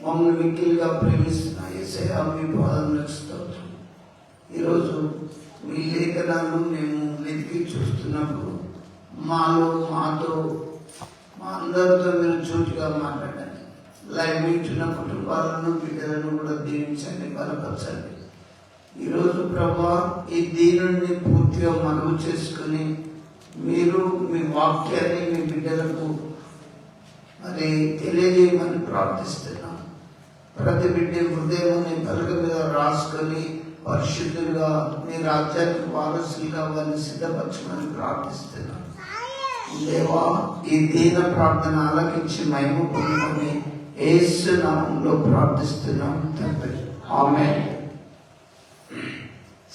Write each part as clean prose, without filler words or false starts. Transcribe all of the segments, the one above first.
మమ్మల్ని మిక్కిలిగా ప్రేమిస్తున్న యేసయ్యా మీ పాదములకు స్తోత్రం. ఈరోజు మీ లేఖనాలను మేము వెతికి చూస్తున్నప్పుడు మాతో మా అందరితో మీరు చోటుగా మాట్లాడండి. లైవ్ వింటున్న కుటుంబాలను బిడ్డలను కూడా దీవించండి, బలపరచండి. ఈరోజు ప్రభా ఈ దీనుని పూర్తిగా మనవి చేసుకుని మీరు మీ వాక్యాన్ని మీ బిడ్డలకు మరి తెలియజేయమని ప్రార్థిస్తున్నాం. ప్రతి బిడ్డ హృదయం పలక మీద రాసుకొని పరిశుద్ధులుగా మీ రాజ్యానికి వారసులుగా వారిని సిద్ధపరచమని ప్రార్థిస్తున్నాం. దేవా ఈ దీన ప్రార్థన ఆలకించి మహిమ పొందుకొని యేసు నామములో ప్రార్థిస్తున్నాం తండ్రి, ఆమేన్.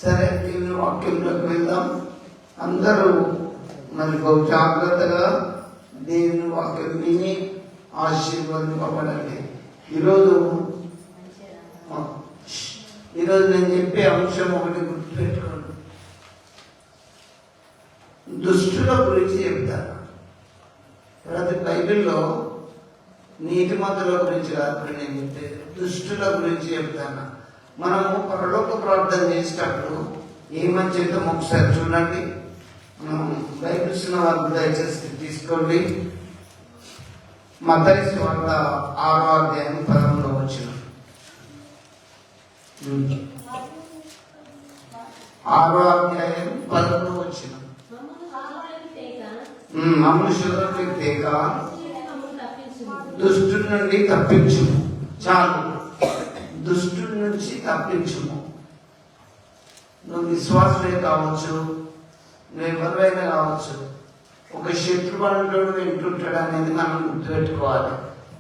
సరే, దేవుని వాక్యంలోకి వెళ్దాం. అందరూ మరి బహు జాగ్రత్తగా దేవుని వాక్యం విని ఆశీర్వదింపబడండి. ఈరోజు నేను చెప్పే అంశం ఒకటి గుర్తుపెట్టుకోండి. దుష్టుల గురించి చెప్తాను. ప్రతి బైబిల్లో నీతిమంతుల గురించి కాదు, నేను చెప్తే దుష్టుల గురించి చెప్తాను. మనము పరలోక ప్రార్థన చేసేటప్పుడు ఏమని చెప్తాం ఒకసారి చూడండి. మనం బైబిల్స్ వారు దయచేసి తీసుకోండి. మత్తయి సువార్త 6వ అధ్యాయం 10వ వచనం. 6వ అధ్యాయం 10వ వచనం. మమ్మల్ని శోధనలోకి తేక దుష్టుడి నుండి తప్పించుము. చాలు, దుష్టుడి నుంచి తప్పించుము. నువ్వు విశ్వాసమే కావచ్చు, నువ్వు ఎవరైనా కావచ్చు, ఒక శత్రువుడు వింటుంటాడు అనేది మనం గుర్తుపెట్టుకోవాలి.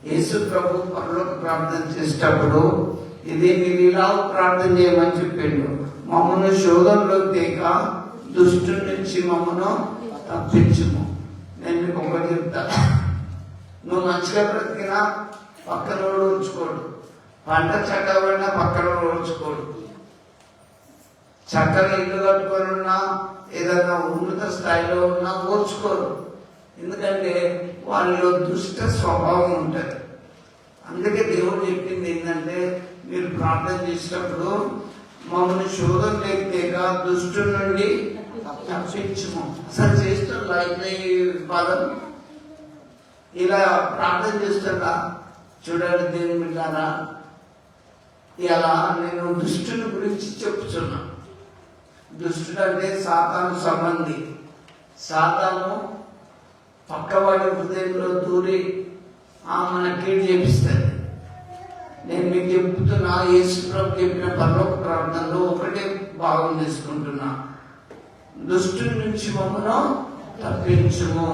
యేసు ప్రభు పరలోక ప్రార్థన చేసేటప్పుడు ఇది మీరు ఇలా ప్రార్థన చేయమని చెప్పిండు. మమ్మల్ని శోధనలో తేక దుష్టుడి నుంచి మమ్మను తప్పించుము. నేను మీకు ఒకటి చెప్తా, నువ్వు మంచిగా బ్రతికినా పక్కన ఓడ్చుకోడు, పంట చక్కబడినా పక్కన ఓడ్చుకోడు, చక్కగా ఇల్లు కట్టుకొని ఉన్నా ఏదైనా ఉన్నత స్థాయిలో ఉన్నా ఓర్చుకోరు. ఎందుకంటే వాళ్ళలో దుష్ట స్వభావం ఉంటుంది. అందుకే దేవుడు చెప్పింది ఏంటంటే, మీరు ప్రార్థన చేసినప్పుడు మమ్మల్ని శోధన లేక దుష్టుడి నుండి తప్పించుము. అసలు చేస్తున్నా ఈ పదం ఇలా ప్రార్థన చేస్తున్నా చూడండి. దేవుని బిడ్డారా, ఇలా నేను దుష్టుని గురించి చెప్తున్నా. దుష్టుడు అంటే సాతాను సంబంధి. సాతాను పక్కవాడి హృదయంలో దూరి మన కీడు చేపిస్తుంది. నేను మీకు చెప్తున్నా, యేసు ప్రభు చెప్పిన పరలోక ప్రార్థనలో ఒకటే భాగం తీసుకుంటున్నా, దుష్టుడి నుంచి మమ్మను తప్పించుము.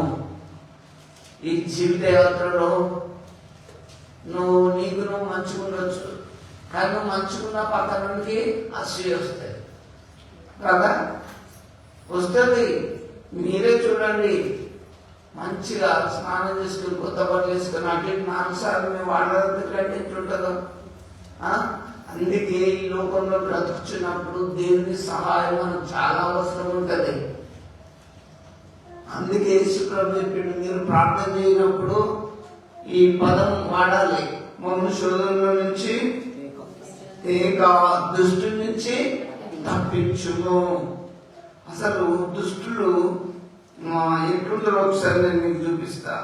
ఈ జీవిత యాత్రలో నీకు మంచిగా ఉండొచ్చు, కానీ నువ్వు మంచుకున్న పక్కన నుండి అసూయ వస్తాయి కదా, వస్తుంది. మీరే చూడండి, మంచిగా స్నానం చేసుకుని కొత్త బట్టలు వేసుకుని అటు 4 సార్లు మేము వాడదంటే ఎట్లుంటుందో. అందుకే ఈ లోకంలో బ్రతుకుతున్నప్పుడు దేవుని సహాయం మనకు చాలా అవసరం ఉంటుంది. అందుకే యేసు ప్రభు చెప్పిండు, మీరు ప్రార్థన చేయనప్పుడు ఈ పదం వాడాలి, మమ్మల్ని శోధనలో నుంచి దుష్టు నుంచి తప్పించుము. అసలు దుష్టులు ఎట్లుంటారో ఒకసారి నేను మీకు చూపిస్తా.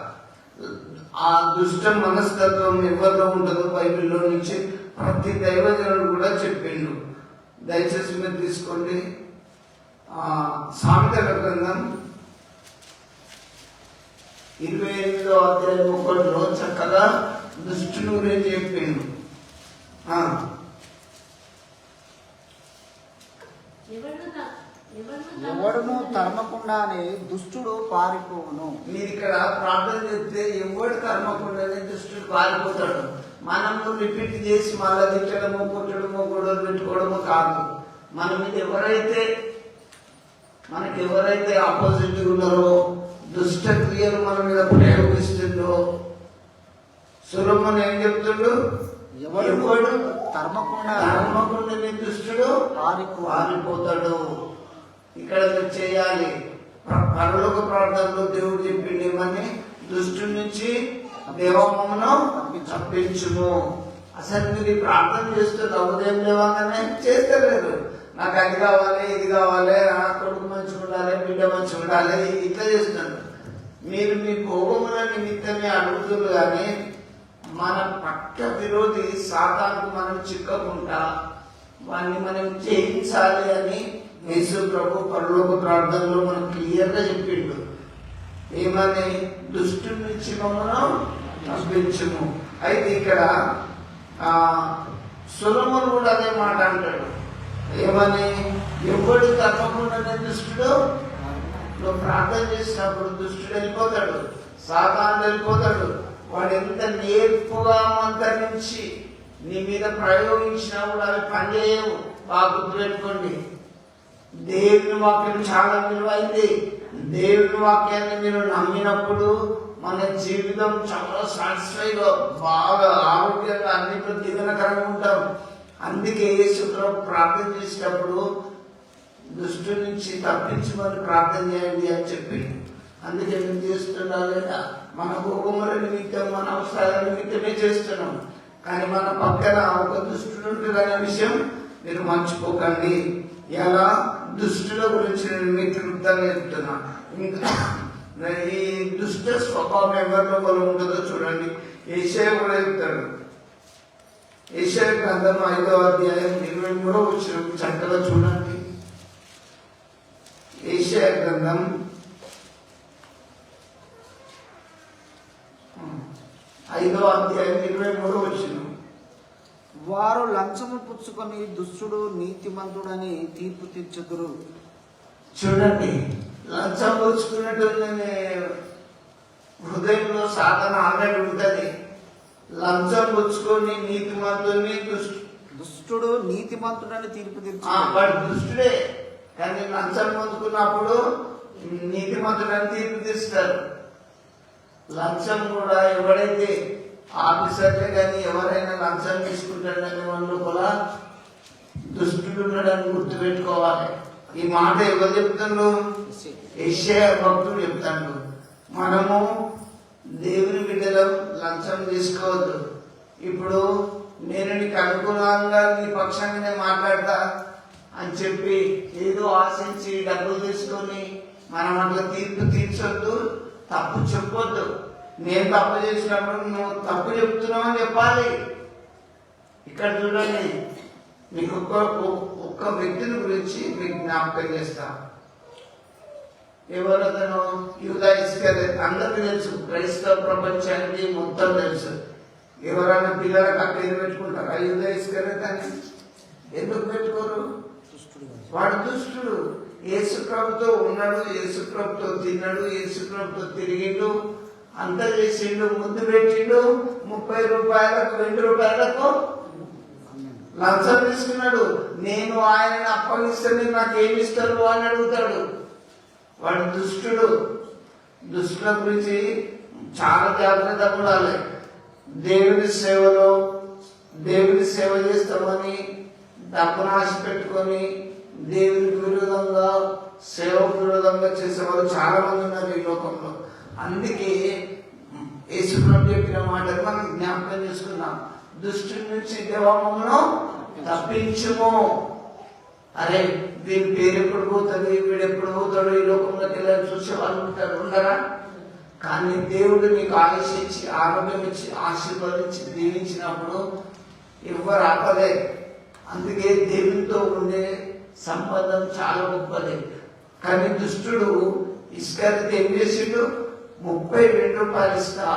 ఆ దుష్ట మనస్తత్వం ఎవరిలో ఉంటుందో బైబిల్లో నుంచి ప్రతి దైవజనుడు కూడా చెప్పిండు. దయచేసి మీరు తీసుకోండి. సామెతల గ్రంథం 28వ అధ్యాయం 1లో చక్కగా దుష్టుని గురించి చెప్పిండు. ఎవడును తరమకుండానే దుష్టుడు పారిపోవును. మీరు ఇక్కడ ప్రార్థన చేస్తే ఎవడు తరమకుండానే దుష్టుడు పారిపోతాడు. మనం రిపీట్ చేసి మళ్ళా తిట్టడము, కొట్టడము, గొడవలు పెట్టుకోవడము కాదు. మన మీద ఎవరైతే ఆపోజిట్ ఉన్నారో, దుష్ట క్రియలు మన మీద ప్రయోగిస్తుండో, సులభం ఏం చెప్తుండు, ఎవడు తరమకుండానే దుష్టుడు పారిపోతాడు. ఇక్కడ మీరు చేయాలి. పరలోక ప్రార్థనలో దేవుడు చెప్పిండు ఏమని, దుష్టు నుంచి దేవమును తప్పించుము. అసలు మీరు ప్రార్థన చేస్తున్నారు ఉదయం లేవగానే చేస్తలేరు. నాకు అది కావాలి, ఇది కావాలి, నా కొడుకు మంచిగా ఉండాలి, బిడ్డ మంచిగా ఉండాలి, ఇట్లా చేస్తున్నారు. మీరు మీ భోగముల నిమిత్తమే అడుగుతున్నారు. కానీ మన పక్క విరోధి సాతానుకు మనం చిక్కకుండా వాడిని మనం జయించాలి అని యేసు ప్రభు పరలోక ప్రార్థనలో మనం క్లియర్గా చెప్పిండు. ఏమని? దుష్టుని నుంచి మమ్మల్ని తప్పించుము. అయితే ఇక్కడ సొలొమోను కూడా అదే మాట అంటాడు. ఏమని? ఎవడు తప్పకుండానే దుష్టుడు, నువ్వు ప్రార్థన చేసినప్పుడు దుష్టుడు వెళ్ళిపోతాడు, సాతాను వెళ్ళిపోతాడు. వాడు ఎంత నేర్పుగా మంత్రించి నీ మీద ప్రయోగించినా కూడా అవి పనిచేయవు. బాగా గుర్తుపెట్టుకోండి. దేవుని వాక్యం చాలా విలువైంది. దేవుని వాక్యాన్ని మీరు నమ్మినప్పుడు మన జీవితం చాలా సాటిస్ఫైగా, బాగా ఆరోగ్యంగా, అన్నింటిలో దీవెనకరంగా ఉంటాం. అందుకే యేసుప్రభు ప్రార్థన చేసేటప్పుడు దుష్టు నుంచి తప్పించమని ప్రార్థన చేయండి అని చెప్పి, అందుకే మేము చేస్తున్నా లేదా మన భోగముల నిమిత్తం, మన అవసరాల నిమిత్తమే చేస్తున్నాం. కానీ మన పక్కన ఒక దుష్టుడు ఉంటుందనే విషయం మీరు మర్చిపోకండి. ఎలా దుష్టుల గురించి నేను మీకు క్లుప్తంగా చెప్తున్నా. ఇంకా ఈ దుష్ట స్వభావం ఎవరిలో మనం ఉంటుందో చూడండి. యెషయా కూడా చెప్తాడు. యెషయా గ్రంథం 5వ అధ్యాయం 23వ వచనం చక్కగా చూడండి. యెషయా గ్రంథం 5వ అధ్యాయం 23వ వచనం. వారు లంచము పుచ్చుకొని దుష్టుడు నీతిమంతుడని తీర్పు తీర్చుదురు. చూడండి, లంచం పుచ్చుకున్నట్టు హృదయంలో సాధన ఆల్రెడీ ఉంటుంది. లంచం పుచ్చుకొని నీతిమంతుడిని దుష్టుడు నీతిమంతుడని తీర్పు తీర్చు. వాడు దుష్టుడే, కానీ లంచం పొందుకున్నప్పుడు నీతిమంతుడని తీర్పు తీస్తారు. లంచం కూడా ఎవడైతే ఆఫీసర్లే కానీ ఎవరైనా లంచం తీసుకుంటాడని వాళ్ళు కూడా దుష్టుడు ఉన్నాడని గుర్తుపెట్టుకోవాలి. ఈ మాట ఎవరు చెప్తాడు? యెషయా భక్తుడు చెప్తాడు. మనము దేవుని బిడ్డలం, లంచం తీసుకోవద్దు. ఇప్పుడు నేను నీకు అనుకూలంగా నీ పక్షంగానే మాట్లాడతా అని చెప్పి ఏదో ఆశించి డబ్బులు తీసుకొని మనం అట్లా తీర్పు తీర్చొద్దు, తప్పు చెప్పొద్దు. నేను తప్పు చేసినప్పుడు నువ్వు తప్పు చెప్తున్నావు అని చెప్పాలి. ఇక్కడ చూడండి, మీకు ఒక్క వ్యక్తిని గురించి మీకు జ్ఞాపకం చేస్తా. ఎవరతను? యూదా ఇస్కరియోతు. అందరికీ తెలుసు, క్రైస్తవ ప్రపంచానికి మొత్తం తెలుసు. ఎవరైనా పిల్లలకు ఆ పేరు పెట్టుకుంటారా యూదా ఇస్కరియోతు అని? ఎందుకు పెట్టుకోరు? వాడు దుష్టుడు. యేసు ప్రభుతో ఉన్నాడు, యేసు ప్రభుతో తిన్నాడు, యేసు ప్రభుతో తిరిగిండు, అంతా చేసిండు, ముద్దు పెట్టిండు. 30 రూపాయలకు 2 రూపాయలకు లంచం తీసుకున్నాడు. నేను ఆయనని అప్పగిస్తే నాకేమి ఇస్తారు అని అడుగుతాడు. వాడు దుష్టుడు. దుష్టుల గురించి చాలా జాగ్రత్తగా ఉండాలి. దేవుని సేవలో దేవుని సేవ చేస్తామని డబ్బును ఆశ పెట్టుకొని దేవునికి విరోధంగా, సేవకు విరోధంగా చేసేవారు చాలా మంది ఉన్నారు ఈ లోకంలో. అందుకే యేసుప్రభు చెప్పిన మాటలు మనం జ్ఞాపకం చేసుకున్నాం. దుష్టుని నుంచి దేవమును తప్పించుము. అరే వీడి పేరు ఎప్పుడు పోతుంది, వీడు ఎప్పుడు పోతాడు, ఈ లోకంలోకి వెళ్ళి చూసే వాళ్ళు ఉంటారు, ఉండరా? కానీ దేవుడు నీకు ఆయుష్ ఇచ్చి, ఆరోగ్యం ఇచ్చి, ఆశీర్వదించి, దీవించినప్పుడు ఎవరు ఆపలే. అందుకే దేవునితో ఉండే సంబంధం చాలా గొప్పది. కానీ దుష్టుడు ఇస్కరియోతు ఏం చేసిండు? 32 రూపాయలు ఇస్తా,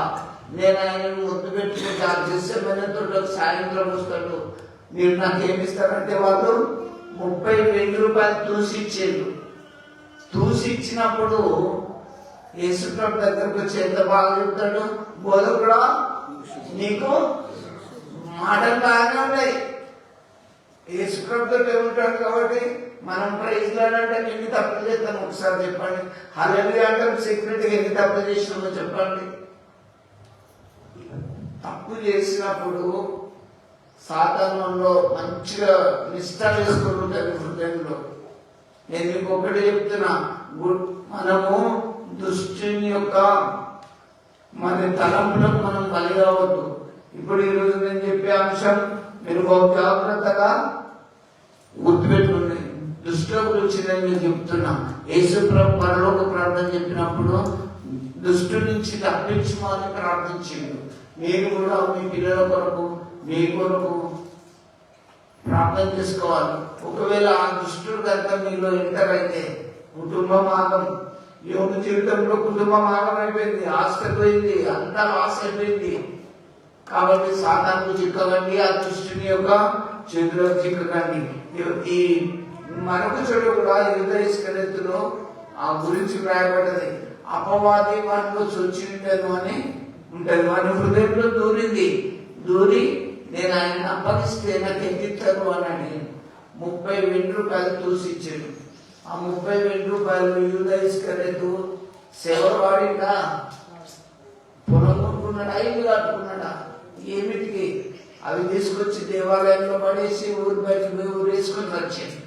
నేను ఆయన ముద్దు పెట్టుకుంటా, చేసేమనేతో సాయంత్రం వస్తాడు, మీరు నాకేమిస్తారంటే వాళ్ళు 32 రూపాయలు తూసి ఇచ్చేళ్ళు. తూసి ఇచ్చినప్పుడు యేసుప్రభు దగ్గరకు వచ్చి ఎంత బాగా చెప్తాడు, బోధకుడా నీకు మాటలు బాగానే ఉన్నాయి. యేసుప్రభుతో ఏముంటాడు కాబట్టి మనం ప్రైజ్ లాడంటే ఎన్ని తప్పులు చేద్దాం ఒకసారి చెప్పండి. హల్లెలూయా అంటే సీక్రెట్గా ఎన్ని తప్పులు చేసినామో చెప్పండి. తప్పు చేసినప్పుడు సాతానంలో మంచిగా నిష్ఠ వేసుకుంటుంటారు హృదయంలో. నేను మీకు ఒకటి చెప్తున్నా, మనము దుష్టుని యొక్క మరి తలంపులకు మనం బలి కావద్దు. ఇప్పుడు ఈరోజు నేను చెప్పే అంశం మీరు బహు జాగ్రత్తగా గుర్తుపెట్టుకుని దుష్టుల గురించి నేను మీకు చెప్తున్నా. యేసు ప్రభు పరలోక ప్రార్థన చెప్పినప్పుడు దుష్టు నుంచి తప్పించమని ప్రార్థించిండు. మీరు కూడా మీ పిల్లల కొరకు మీ కొరకు ప్రార్థన చేసుకోవాలి. ఒకవేళ ఆ దుష్టుడు కనుక మీలో ఎంటర్ అయితే కుటుంబం ఆగం. యోగు జీవితంలో కుటుంబం ఆగం అయిపోయింది, ఆస్తి పోయింది, అంతా లాస్ అయిపోయింది. కాబట్టి సాతానుకు చిక్కకండి, ఆ దుష్టుని యొక్క చేతిలో చిక్కకండి. ఈ మరొక చెడు కూడా యూదా ఇస్కరియోతులో ఆ గురించి రాయబడ్డది. అపవాది వాటిలో చొచ్చిండను అని ఉంటది. వాడి హృదయంలో దూరి నేను ఆయన అప్పగిస్తే నాకు ఎక్కిస్తాను అని అడిగాను. 30 వెండి రూపాయలు తూసిచ్చాడు. ఆ 30 వెండి రూపాయలు యూదా ఇస్కరియోతు సేవ వాడిందా, పొలం కొనుక్కున్నాడా, ఇల్లు కట్టుకున్నాడా, ఏమిటికి? అవి తీసుకొచ్చి దేవాలయంలో పడేసి ఊరు బయటకు పోయి ఊరేసుకొని వచ్చాడు.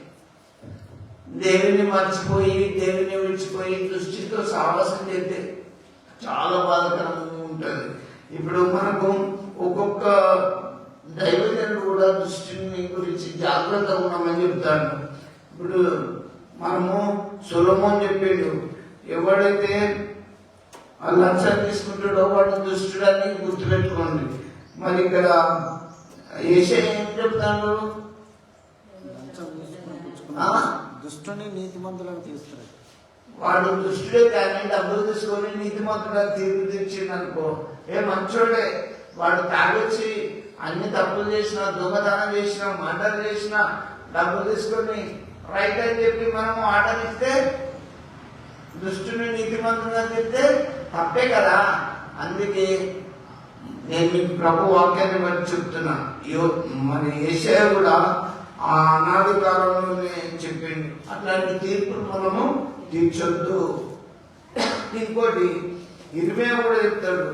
దేవుని మర్చిపోయి దేవుని విడిచిపోయి దృష్టితో సాహసం చేస్తే చాలా బాధకరంగా ఉంటుంది. ఇప్పుడు మనకు ఒక్కొక్క దైవజనుడు కూడా దృష్టిని గురించి జాగ్రత్తగా ఉన్నామని చెప్తాడు. ఇప్పుడు మనము సొలొమోను చెప్పిండు, ఎవడైతే ఆ లంచం తీసుకుంటాడో వాడు దుష్టుడని గుర్తుపెట్టుకోండి. మరి ఇక్కడ యేషయా ఏం చెప్తాడు? దుష్టుని నీతిమంతులను తీస్తారు. వాడు దుష్టుడే కానీ డబ్బులు తీసుకొని నీతిమంతులకు తీర్పు తెచ్చింది అనుకో, మంచోడే. వాడు తాగొచ్చి అన్ని తప్పులు చేసినా, దొంగతనం చేసినా, మర్డర్ చేసినా, డబ్బులు తీసుకొని రైట్ అని చెప్పి మనం ఆర్డర్ ఇస్తే దుష్టుని నీతిమంతులుగా తిరిగితే తప్పే కదా. అందుకే నేను మీకు ప్రభు వాక్యాన్ని బట్టి చెప్తున్నా. మరి యేషయా కూడా ఆ అనాది కాలంలోనే చెప్పింది అట్లాంటి తీర్పులు మనము తీర్చొద్దు. ఇంకోటి ఇర్మియా కూడా చెప్తాడు.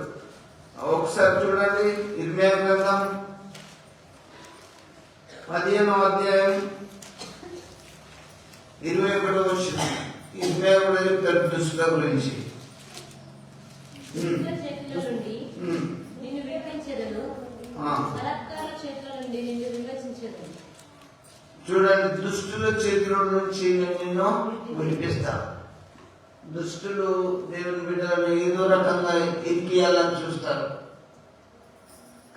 ఒకసారి చూడండి, ఇర్మియా గ్రంథం 15వ అధ్యాయం 21వ వచనం. ఇర్మియా కూడా చెప్తాడు దుష్టుల గురించి. చూడండి, దుష్టుల చేతిలో నుంచి నిన్ను విడిపిస్తా. దుష్టులు దేవుని బిడ్డలను ఏదో రకంగా ఇరికియాలని చూస్తారు.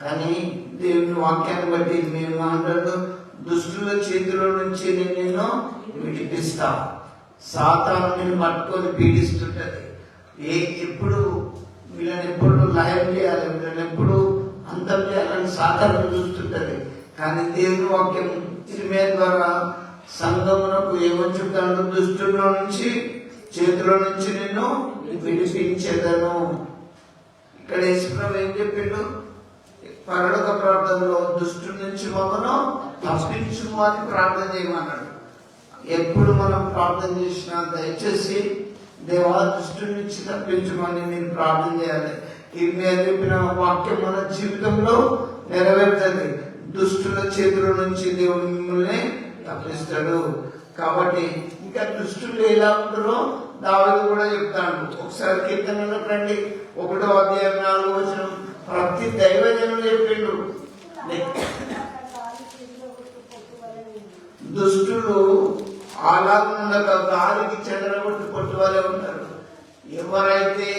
కానీ దేవుని వాక్యాన్ని బట్టి మేము అంటాడు, దుష్టుల చేతిలో నుంచి నిన్ను విడిపిస్తా. సాతాను నిన్ను పట్టుకొని పీడిస్తుంటది. ఎప్పుడు వీళ్ళని ఎప్పుడు లయం చేయాలి, వీళ్ళని ఎప్పుడు అంతం చేయాలని సాతాను చూస్తుంటది. కానీ దేవుని వాక్యం ఇర్మియా ద్వారా సంఘమునకు ఏమని చెప్తాడు? దుష్టుల నుంచి చేతిలో నుంచి నిన్ను విడిపించేదను. ఇక్కడ యేసుప్రభు ఏం చెప్పిండు? పరలోక ప్రార్థనలో దుష్టు నుంచి మమ్మను తప్పించుము అని ప్రార్థన చేయమన్నాడు. ఎప్పుడు మనం ప్రార్థన చేసినా దయచేసి దేవా దుష్టు నుంచి తప్పించమని నేను ప్రార్థన చేయాలి. ఇర్మియా చెప్పిన వాక్యం మన జీవితంలో నెరవేరుతుంది. దుష్టుల చేతుల నుంచి దేవుడు మిమ్మల్ని తప్పిస్తాడు. కాబట్టి ఇంకా దుష్టులు ఎలా ఉంటారో దావీదు కూడా చెప్తాడు. ఒకసారి కీర్తనలోకి రండి, 1వ అధ్యాయం 4వ వచనం. ప్రతి దైవజనులు చెప్పిండు, దుష్టులు అలాగుండగా గాలికి చెదరగొట్టు కొట్టు వలె ఉంటారు. ఎవరైతే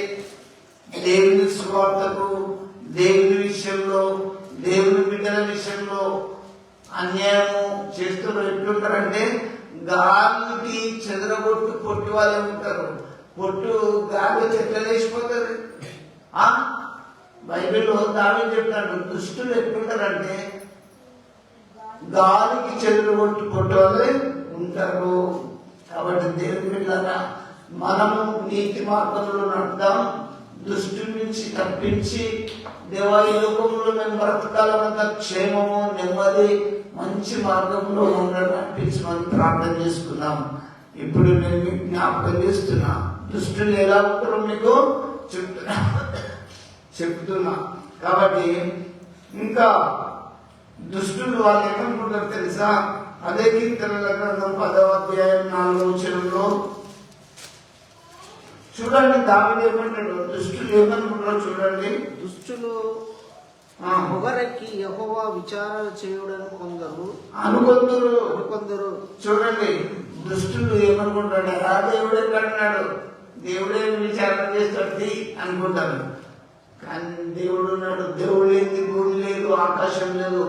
దేవుని స్వార్థకు, దేవుని విషయంలో, దేవుని బిడ్డల విషయంలో అన్యాయము చేస్తూ ఎట్లుంటారంటే గాలికి చెదరగొట్టు పొట్టు వాళ్ళే ఉంటారు. పొట్టు గాలి చెట్ల వేసిపోతుంది. బైబిల్లో దావీదు చెప్తాడు, దుష్టులు ఎట్లుంటారంటే గాలికి చెదరగొట్టు పొట్టు వాళ్ళే ఉంటారు. కాబట్టి దేవుని బిడ్డలారా మనము నీతి మార్గంలో నడుద్దాం. దుష్టు నుంచి తప్పించి దేవా ఈ లోకంలో మేము బ్రతకాలం అంతా క్షేమము, నెమ్మది, మంచి మార్గంలో నడిపించమని ప్రార్థన చేసుకున్నాం. ఇప్పుడు నేను మీకు జ్ఞాపకం చేస్తున్నా, దుష్టులు ఎలా ఉంటారో మీకు చెప్తున్నా. కాబట్టి ఇంకా దుష్టులు వాళ్ళు ఏమనుకుంటారు తెలుసా? అదే కీర్తనల గ్రంథం 10వ అధ్యాయం 4వ వచనంలో చూడండి దావీదు ఏమంటాడు, దుష్టులు ఏమనుకుంటారో చూడండి. దుష్టులు పొగరెక్కి యెహోవా విచారణ చేయుడని కొందరు చూడండి దుష్టులు ఏమనుకుంటాడు, ఆ దేవుడు ఎక్కడున్నాడు, దేవుడే విచారణ చేస్తాడు అనుకుంటారు. కానీ దేవుడు ఉన్నాడు. దేవుడు లేని భూమి లేదు, ఆకాశం లేదు.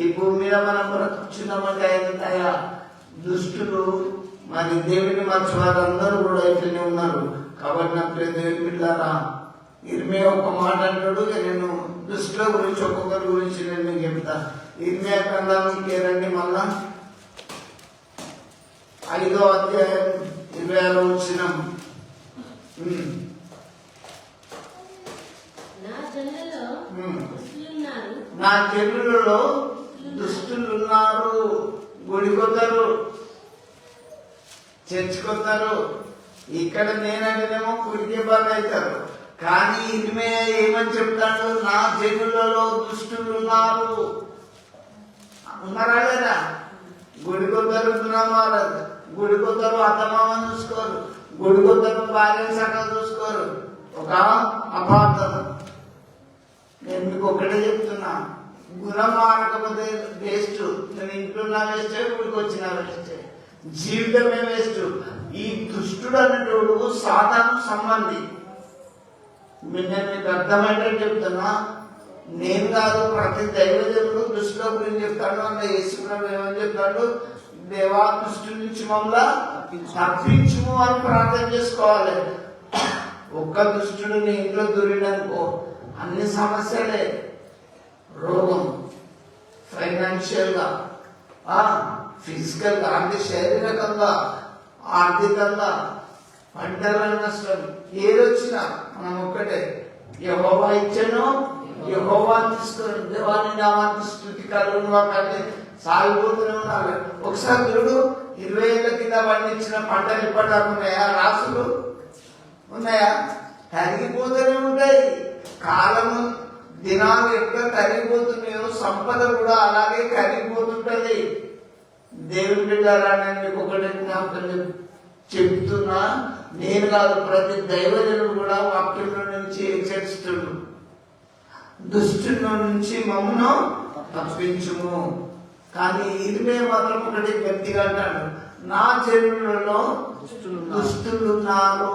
ఈ భూమి మీద మనం బ్రతుకుతున్నామంటే ఆయన దయ. దుష్టులు మరి దేవుడిని మర్చివారు అందరూ కూడా ఇట్లనే ఉన్నారు. కాబట్టి నా ప్రియ దేవుని బిడ్డలారా, ఇర్మియా ఒక మాట అంటాడు. నేను దుష్టుల గురించి ఒక్కొక్కరి గురించి నేను మీకు చెప్తా. ఇర్మియా గ్రంథానికి రండి, మళ్ళా 5వ అధ్యాయం 26వ వచనం. నా జనులలో దుష్టులున్నారు, గుడికొద్దరు, చర్చికొద్దరు. ఇక్కడ నేనంటేనేమో కుడికే బాగా అవుతారు. కానీ ఇర్మియా ఏమని చెప్తాడు, నా జనులలో దుష్టులున్నారు. ఉన్నారా లేదా? గుడికొద్దరు దురమారదు, గుడికొద్దరు అత్తమామని చూసుకోరు, గుడికొద్దరు భార్య సగం చూసుకోరు. ఒక అపార్థం. నేను మీకు ఒకటే చెప్తున్నా, గుణం మారకపోతే వేస్ట్. నేను ఇంట్లో వేస్తే, గుడికి వచ్చిన వేస్తే, జీవితమే వేస్ట్. ఈ దుష్టుడు అనేటోడు సాధారణ సంబంధి. నేను మీకు అర్థమయ్యేటట్టు చెప్తున్నా. నేను కాదు, ప్రతి దైవజనుడు దుష్టుల గురించి చెప్తాడు. అన్న యేసుప్రభువు ఏమని చెప్తాడు, దేవా దుష్టు నుంచి మమ్మల్ని తప్పించుము అని ప్రార్థన చేసుకోవాలి. ఒక్క దుష్టుడు నీ ఇంట్లో దూరిడనుకో అన్ని సమస్యలే. రోగం, ఫైనాన్షియల్ గా, ఫిజికల్ గా, అంటే శారీరకంగా, ఆర్థికంగా, పంటల నష్టం, ఏదొచ్చినా మనం ఒక్కటే, యెహోవా ఇచ్చాను, యెహోవా తీసుకుని దేవాన్ని నామాన్ని స్తుతి కలుగును అంటే సాగిపోతూనే ఉండాలి. ఒకసారి చూడు, 20 ఏళ్ల కింద పండించిన పంటలు ఇప్పటిదాకా ఉన్నాయా? రాసులు ఉన్నాయా? తరిగిపోతూనే ఉంటాయి. కాలము, దినాలు ఎక్కడ కరిగిపోతున్నాయో సంపద కూడా అలాగే కరిగిపోతుంటది. దేవుని బిడ్డలారా, నేను మీకు ఒకటి జ్ఞాపకం చెప్తున్నా. నేను కాదు, ప్రతి దైవజనుడు కూడా వాక్యంలో నుంచి హెచ్చరిస్తుడు, దుష్టుల నుంచి మమ్మను తప్పించుము. కానీ ఇర్మియా మాత్రం ఒకటి గట్టిగా అంటాడు, నా జనులలో దుష్టులున్నారు.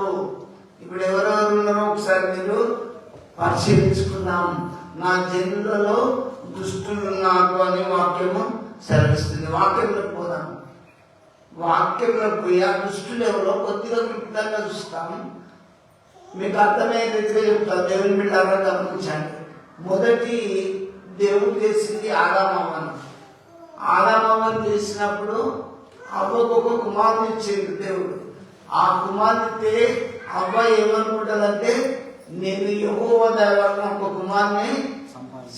ఇప్పుడు ఎవరెవరు ఉన్నారో ఒకసారి మీరు పరిశీలించుకుందాం. నా జనులలో దుష్టులున్నారు అని వాక్యము సెలవిస్తుంది. వాక్యంలోకి పోదాం. వాక్యంలోకి పోయి ఆ దుష్టులు ఎవరో కొద్దిగా క్లుప్తంగా చూస్తాం. మీకు అర్థమయ్యే రీతిగా చెప్తాను. దేవుని బిడ్డలారా గమనించండి. మొదటి దేవుడు చేసింది ఆదామవ్వను. ఆదామవ్వను చేసినప్పుడు అవ్వకు ఒక కుమారుని ఇచ్చింది దేవుడు. ఆ కుమార్తె అవ్వ ఏమనుకుంటుందంటే, నేను యెహోవా దయ వలన ఒక కుమార్ని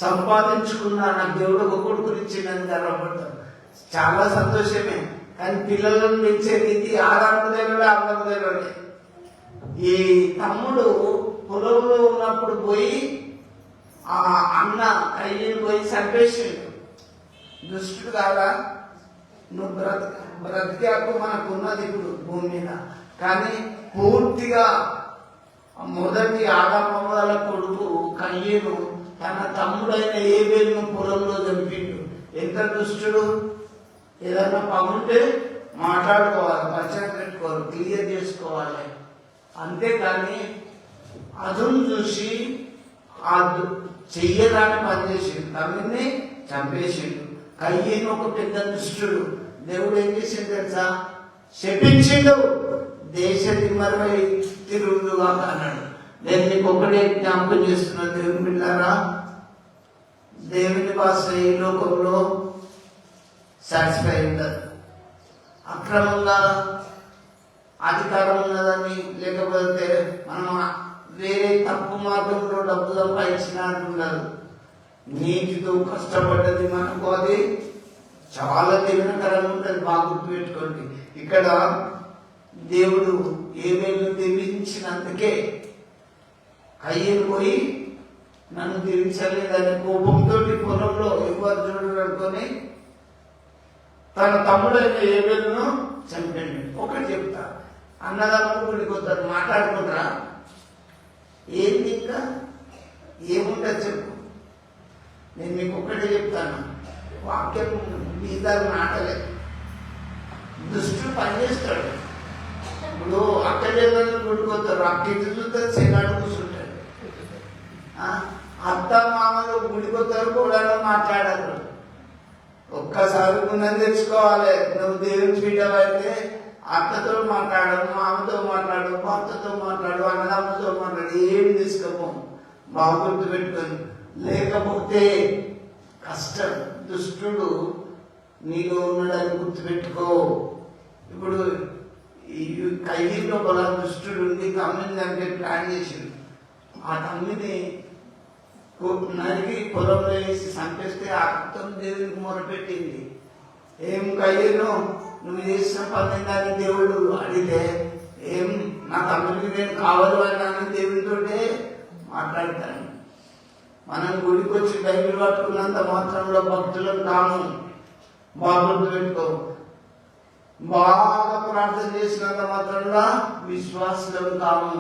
సంపాదించుకున్నా, నాకు దేవుడు ఒక కొడుకుని ఇచ్చిందని గర్వపడతాడు. చాలా సంతోషమే. కానీ పిల్లలను పెంచే రీతి ఆదాము దగ్గర, అవ్వకు దగ్గరే. ఈ తమ్ముడు పొలంలో ఉన్నప్పుడు పోయి ఆ అన్న కయ్యని పోయి చంపేసిండు. దుష్టుడు కాదా? నువ్వు బ్రతికాకు మనకున్నది ఇప్పుడు భూమి మీద. కానీ పూర్తిగా మొదటి ఆదామవ్వల కొడుకు కయ్యను తన తమ్ముడైన ఏబేలును పొలంలో చంపిండు. ఎంత దుష్టుడు! ఏదన్నా పగుంటే మాట్లాడుకోవాలి, పరిచయం పెట్టుకోవాలి, క్లియర్ చేసుకోవాలి. అంతేకాని అదును చూసి ఆ చెయ్యదాన్ని పనిచేసిండు, తమ్ముడిని చంపేసిండు. కయ్యను ఒక పెద్ద దుష్టుడు. దేవుడు ఏం చేసిండు తెలుసా? శపించిండు, దేశ దిమ్మరై తిరుగులుగా అన్నాడు. నేను మీకు ఒకటే జ్ఞాపకం చేస్తున్నా, దేవుని బిడ్డలారా, దేవుని భాష ఈ లోకంలో సాటిస్ఫై ఉండదు. అక్రమంగా అధికారం ఉన్నదని, లేకపోతే మనం వేరే తప్పు మార్గంలో డబ్బు సంపాదించినట్టు ఉండదు. నీటితో కష్టపడ్డది మనకు అది చాలా దీవెనకరంగా ఉంటుంది. బాగా గుర్తుపెట్టుకోండి. ఇక్కడ దేవుడు ఏమేమి దీవించినందుకే కయ్యను పోయి నన్ను దీవించలేదని కోపంతో పొలంలో ఎవరు చూడరు అనుకొని తన తమ్ముడైన ఏబేలును చంపండి. ఒకటి చెప్తా, అన్నదమ్ములు గుడికి వస్తారు, మాట్లాడుకుంటారా? ఏంది ఇంకా ఏముంటుంది చెప్పు. నేను మీకు ఒక్కటే చెప్తాను, వాక్యం మీద మాటలే. దుష్టుడు పనిచేస్తాడు. ఇప్పుడు అక్కడేమన్నా గుడిపోతారు, అక్కడి చూస్తే చెన్నాడు కూర్చుంటాడు. అత్త మామలు గుడిపోతారు, కూడా మాట్లాడారు. ఒక్కసారి గుణం తెచ్చుకోవాలి. నువ్వు దేవుని పీఠమైతే అత్తతో మాట్లాడు, మామతో మాట్లాడు, భర్తతో మాట్లాడు, అన్నదమ్మతో మాట్లాడు, ఏం తీసుకోము. బాగా గుర్తు పెట్టుకొని, లేకపోతే కష్టం. దుష్టుడు నీలో ఉన్నాడని గుర్తుపెట్టుకో. ఇప్పుడు ఈ కయ్యిలో బల దుష్టుడు ఉండి తమ్మిని దానికి ప్లాన్ చేసిండు. ఆ తమ్మిని నరికి పొలంలో వేసి చంపేస్తే ఆ రక్తం దేవునికి మొరపెట్టింది. ఏం కయ్యను నువ్వు చేసిన పని దాన్ని దేవుడు అడిగితే, ఏం నా తమ్ముడికి నేను కావాలి అని దేవుడితో మాట్లాడతాను. మనం గుడికి వచ్చి బైబిల్ పట్టుకున్నంత మాత్రంలో భక్తులను కాము. బాగా పెట్టుకో. బాగా ప్రార్థన చేసినంత మాత్రంలో విశ్వాసులను కాము.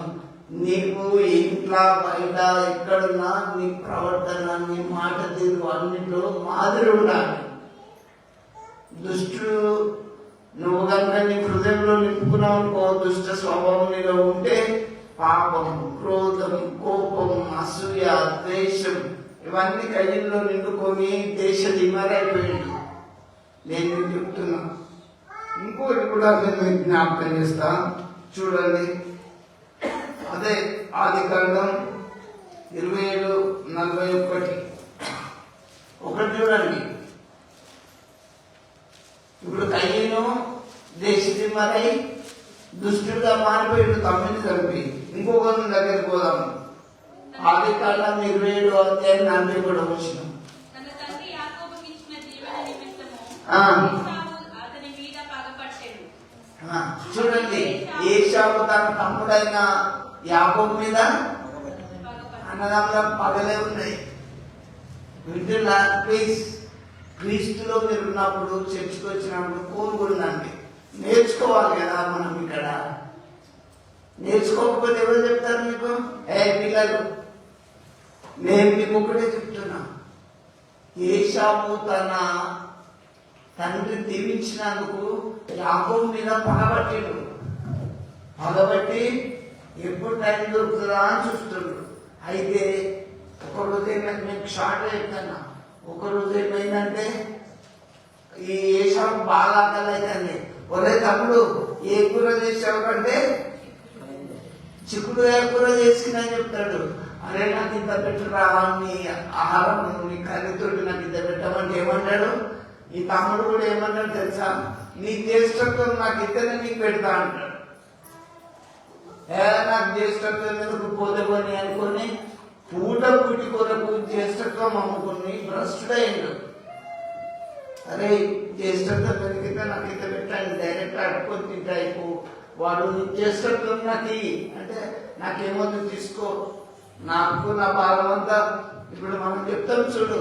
నీకు ఇంట్లో బయట ఎక్కడున్నా నీ ప్రవర్తన, నీ మాట తీరు అన్నింటిలో మాదిరి ఉండాలి. దుష్టుడు నువ్వు కనుక నీ హృదయంలో నింపుకున్నావు అనుకో, దుష్ట స్వభావం నీలో ఉంటే పాపం, క్రోధం, కోపం, అసూయ, ద్వేషం ఇవన్నీ కయ్యంలో నిండుకొని దేశ దిమ్మరైపోయింది. నేను మీకు చెప్తున్నా. ఇంకోటి కూడా నేను జ్ఞాపకం చేస్తా, చూడండి. అదే ఆదికాండం 27:41 ఒకటి చూడండి. ఇప్పుడు కయ్యను దేశదిమ్మరై దుష్టుడుగా మారిపోయిండు, తమ్మిని చంపి. ఇంకొకరి దగ్గరికి పోదాం. ఆదికాండం 27:40 వచ్చిన చూడండి. ఏశావు తన తమ్ముడైన యాకోబు మీద అన్నదమ్ముల పగలే ఉన్నాయి. వింటున్నా ప్లీజ్. క్రీస్తులో మీరు ఉన్నప్పుడు, చర్చకు వచ్చినప్పుడు కోరుకుందండి. నేర్చుకోవాలి కదా మనం. ఇక్కడ నేర్చుకోకపోతే ఎవరు చెప్తారు మీకు? పిల్లలు, నేను మీకు ఒకటే చెప్తున్నా. ఏశావు తన తండ్రి దీవించినందుకు యాకోబు మీద పగబట్టిండు. పగబట్టి ఎప్పుడు టైం దొరుకుతుందా అని చూస్తుండ్రు. అయితే ఒకరోజు ఏమైంది, మీకు షార్ట్ చెప్తాను. ఒకరోజు ఏమైందంటే ఈ ఏశావు బాగా ఆకలి అవుతుంది. ఒరే తమ్ముడు, ఏ కూర చేసావు అంటే చిక్కుడుకాయ కూర చేసుకుని చెప్తాడు. అరే నాకు ఇంత పెట్టురా, నీ ఆహారం నీ కర్రీతోటి నాకు ఇంత పెట్టమంటే ఏమంటాడు? ఈ తమ్ముడు కూడా ఏమన్నాడు తెలుసా? నీ జ్యేష్ఠత్వం నాకు ఇద్దరిని నీకు పెడతా అంటాడు. నాకు జ్యేష్ఠత్వం ఎందుకు పోతే కొని అనుకొని పూటి కొరకు జ్యేష్ఠత్వం అమ్ముకుని భ్రష్టుడైండు. అరే జ్యేష్ఠత్వం పెరిగితే నాకు ఇంత పెట్టండి, డైరెక్ట్ అడుక్కొని తింటాయిపో. వాడు నీ జ్యేష్ఠత్వం నాకు అంటే నాకేమొద్దు తీసుకో, నాకు నా భాగం అంతా. ఇప్పుడు మనం చెప్తాం చూడు,